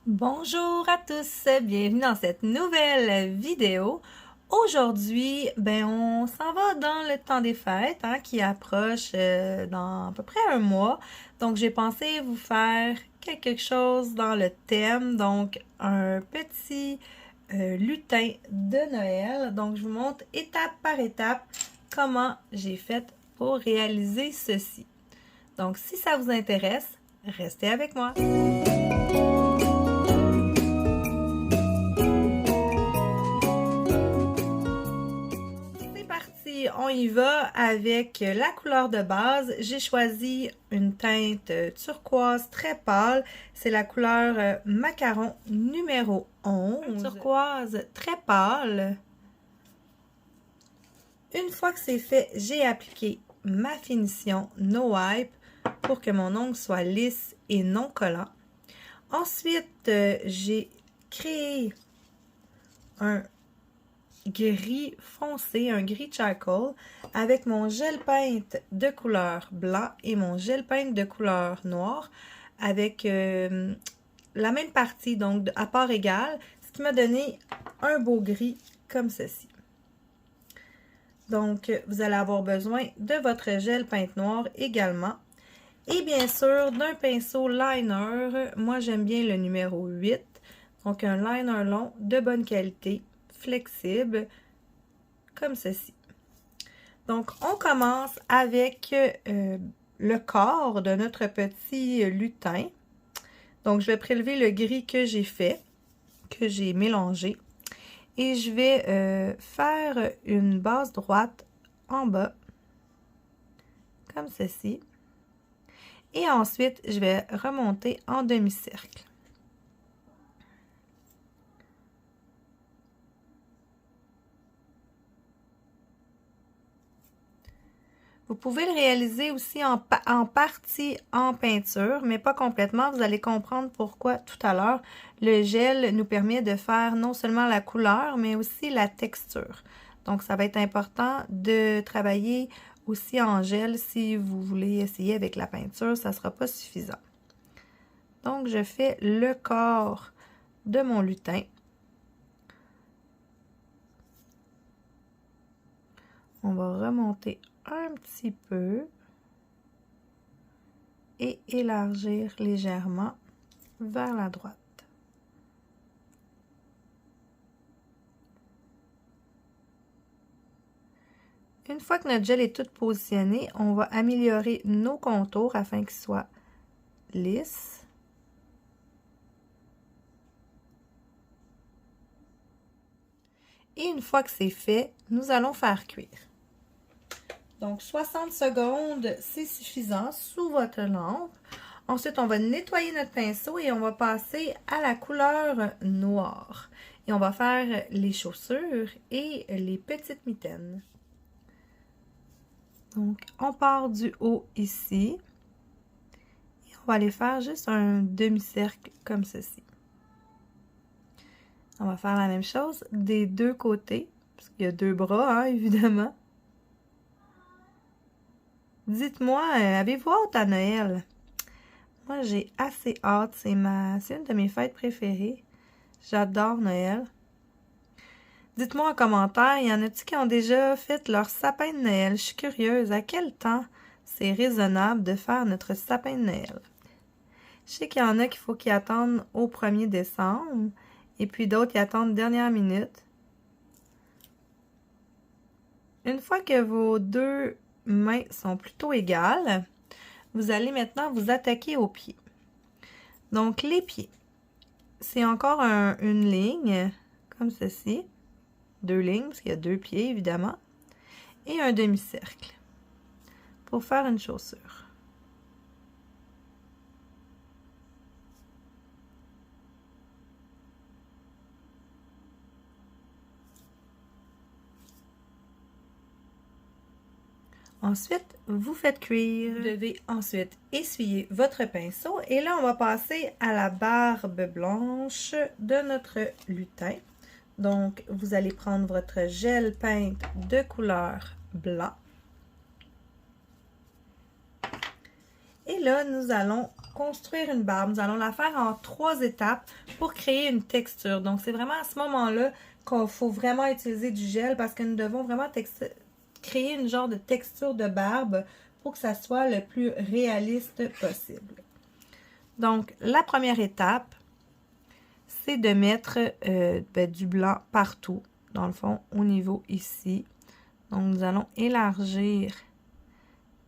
Bonjour à tous, bienvenue dans cette nouvelle vidéo. Aujourd'hui, on s'en va dans le temps des fêtes qui approche dans à peu près un mois. Donc, j'ai pensé vous faire quelque chose dans le thème, donc un petit lutin de Noël. Donc, je vous montre étape par étape comment j'ai fait pour réaliser ceci. Donc, si ça vous intéresse, restez avec moi. On y va avec la couleur de base. J'ai choisi une teinte turquoise très pâle. C'est la couleur macaron numéro 11. Une turquoise très pâle. Une fois que c'est fait, j'ai appliqué ma finition No Wipe pour que mon ongle soit lisse et non collant. Ensuite, j'ai créé un gris foncé, un gris charcoal, avec mon gel peinte de couleur blanc et mon gel peinte de couleur noire, avec la même partie, donc à part égale, ce qui m'a donné un beau gris comme ceci. Donc, vous allez avoir besoin de votre gel peinte noire également. Et bien sûr, d'un pinceau liner. Moi, j'aime bien le numéro 8. Donc, un liner long de bonne qualité, flexible, comme ceci. Donc, on commence avec le corps de notre petit lutin. Donc, je vais prélever le gris que j'ai fait, que j'ai mélangé. Et je vais faire une base droite en bas, comme ceci. Et ensuite, je vais remonter en demi-cercle. Vous pouvez le réaliser aussi en partie en peinture, mais pas complètement. Vous allez comprendre pourquoi tout à l'heure. Le gel nous permet de faire non seulement la couleur, mais aussi la texture. Donc, ça va être important de travailler aussi en gel si vous voulez essayer avec la peinture. Ça ne sera pas suffisant. Donc, je fais le corps de mon lutin. On va remonter un petit peu et élargir légèrement vers la droite. Une fois que notre gel est tout positionné, on va améliorer nos contours afin qu'ils soient lisses. Et une fois que c'est fait, nous allons faire cuire. Donc, 60 secondes, c'est suffisant sous votre lampe. Ensuite, on va nettoyer notre pinceau et on va passer à la couleur noire. Et on va faire les chaussures et les petites mitaines. Donc, on part du haut ici. Et on va aller faire juste un demi-cercle comme ceci. On va faire la même chose des deux côtés, parce qu'il y a deux bras, évidemment. Dites-moi, avez-vous hâte à Noël? Moi, j'ai assez hâte. C'est une de mes fêtes préférées. J'adore Noël. Dites-moi en commentaire, y en a-t-il qui ont déjà fait leur sapin de Noël? Je suis curieuse. À quel temps c'est raisonnable de faire notre sapin de Noël? Je sais qu'il y en a qu'il faut qu'ils attendent au 1er décembre. Et puis d'autres qui attendent dernière minute. Une fois que vos deux mains sont plutôt égales, vous allez maintenant vous attaquer aux pieds. Donc, les pieds, c'est encore une ligne, comme ceci. Deux lignes, parce qu'il y a deux pieds, évidemment. Et un demi-cercle pour faire une chaussure. Ensuite, vous faites cuire. Vous devez ensuite essuyer votre pinceau. Et là, on va passer à la barbe blanche de notre lutin. Donc, vous allez prendre votre gel peinte de couleur blanc. Et là, nous allons construire une barbe. Nous allons la faire en 3 étapes pour créer une texture. Donc, c'est vraiment à ce moment-là qu'il faut vraiment utiliser du gel parce que nous devons vraiment créer une genre de texture de barbe pour que ça soit le plus réaliste possible. Donc, la première étape, c'est de mettre du blanc partout, dans le fond, au niveau ici. Donc, nous allons élargir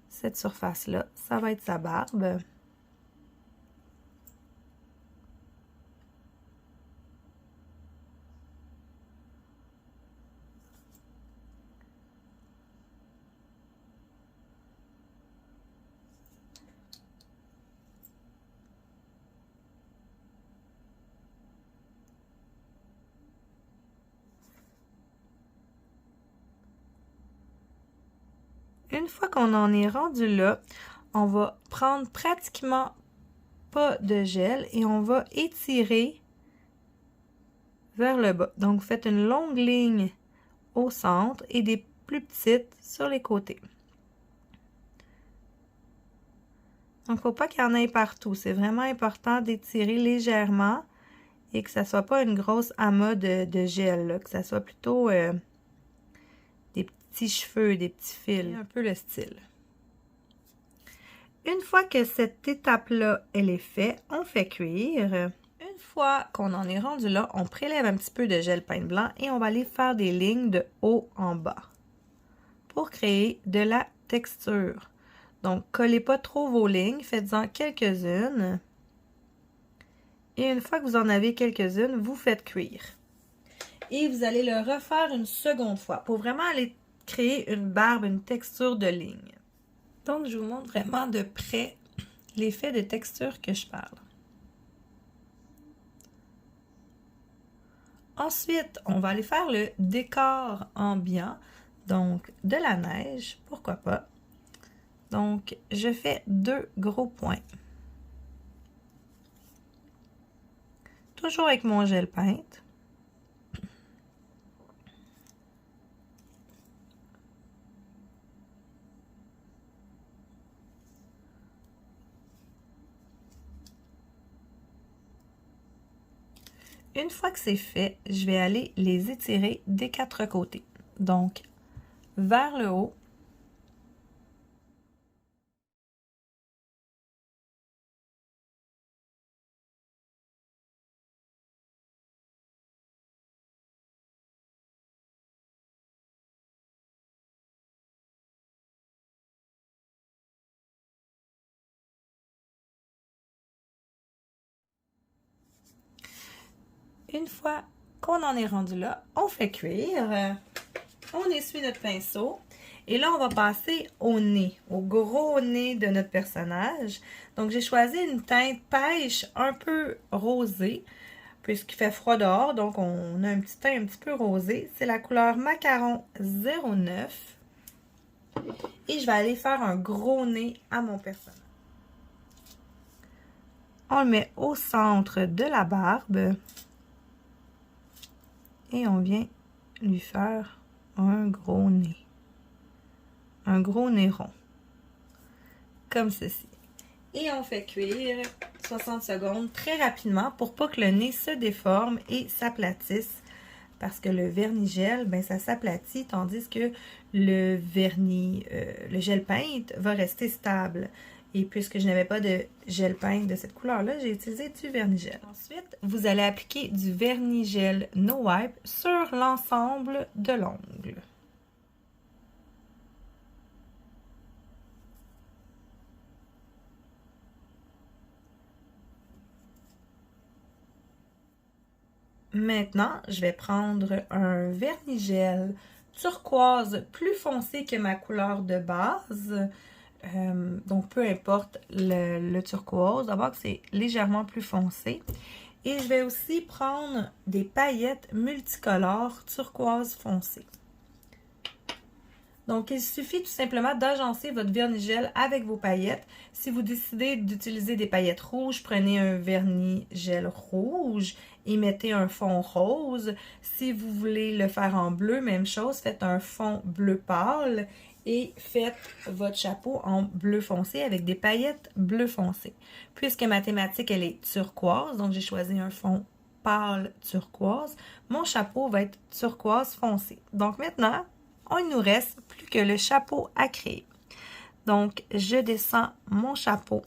cette surface-là. Ça va être sa barbe. Une fois qu'on en est rendu là, on va prendre pratiquement pas de gel et on va étirer vers le bas. Donc, vous faites une longue ligne au centre et des plus petites sur les côtés. Donc, il ne faut pas qu'il y en ait partout. C'est vraiment important d'étirer légèrement et que ça ne soit pas une grosse amas de gel, là, que ça soit plutôt des petits cheveux, des petits fils, un peu le style. Une fois que cette étape-là, elle est faite, on fait cuire. Une fois qu'on en est rendu là, on prélève un petit peu de gel peint blanc et on va aller faire des lignes de haut en bas pour créer de la texture. Donc, collez pas trop vos lignes, faites-en quelques-unes. Et une fois que vous en avez quelques-unes, vous faites cuire. Et vous allez le refaire une seconde fois pour vraiment aller créer une barbe, une texture de ligne. Donc, je vous montre vraiment de près l'effet de texture que je parle. Ensuite, on va aller faire le décor ambiant, donc de la neige, pourquoi pas. Donc, je fais 2 gros points. Toujours avec mon gel peint. Une fois que c'est fait, je vais aller les étirer des 4 côtés. Donc, vers le haut. Une fois qu'on en est rendu là, on fait cuire. On essuie notre pinceau. Et là, on va passer au nez, au gros nez de notre personnage. Donc, j'ai choisi une teinte pêche un peu rosée, puisqu'il fait froid dehors. Donc, on a un petit teint un petit peu rosé. C'est la couleur Macaron 09. Et je vais aller faire un gros nez à mon personnage. On le met au centre de la barbe. Et on vient lui faire un gros nez. Un gros nez rond. Comme ceci. Et on fait cuire 60 secondes très rapidement pour pas que le nez se déforme et s'aplatisse. Parce que le vernis gel, ben ça s'aplatit, tandis que le vernis, le gel peint va rester stable. Et puisque je n'avais pas de gel peint de cette couleur-là, j'ai utilisé du vernis gel. Ensuite, vous allez appliquer du vernis gel No Wipe sur l'ensemble de l'ongle. Maintenant, je vais prendre un vernis gel turquoise plus foncé que ma couleur de base. Donc, peu importe le turquoise, d'abord que c'est légèrement plus foncé. Et je vais aussi prendre des paillettes multicolores turquoise foncé. Donc, il suffit tout simplement d'agencer votre vernis gel avec vos paillettes. Si vous décidez d'utiliser des paillettes rouges, prenez un vernis gel rouge et mettez un fond rose. Si vous voulez le faire en bleu, même chose, faites un fond bleu pâle et faites votre chapeau en bleu foncé avec des paillettes bleu foncé. Puisque ma thématique, elle est turquoise, donc j'ai choisi un fond pâle turquoise, mon chapeau va être turquoise foncé. Donc maintenant, il nous reste plus que le chapeau à créer. Donc, je descends mon chapeau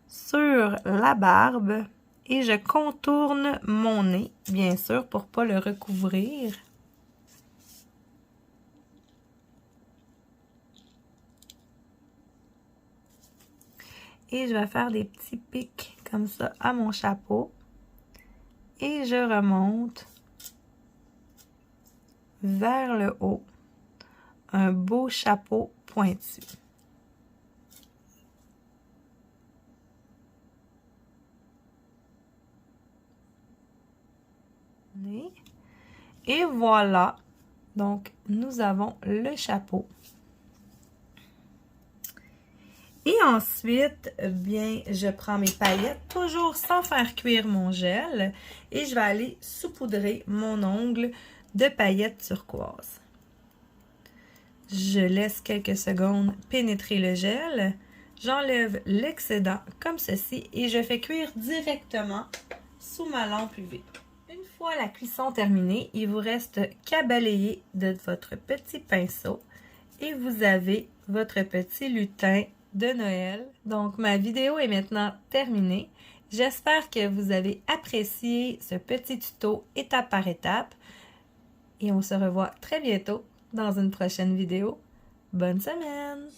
sur la barbe et je contourne mon nez, bien sûr, pour ne pas le recouvrir. Et je vais faire des petits pics comme ça à mon chapeau. Et je remonte vers le haut. Un beau chapeau pointu. Et voilà. Donc, nous avons le chapeau. Et ensuite, bien, je prends mes paillettes, toujours sans faire cuire mon gel, et je vais aller saupoudrer mon ongle de paillettes turquoise. Je laisse quelques secondes pénétrer le gel, j'enlève l'excédent comme ceci et je fais cuire directement sous ma lampe UV. Une fois la cuisson terminée, il vous reste qu'à balayer de votre petit pinceau et vous avez votre petit lutin de Noël. Donc, ma vidéo est maintenant terminée. J'espère que vous avez apprécié ce petit tuto étape par étape. Et on se revoit très bientôt dans une prochaine vidéo. Bonne semaine!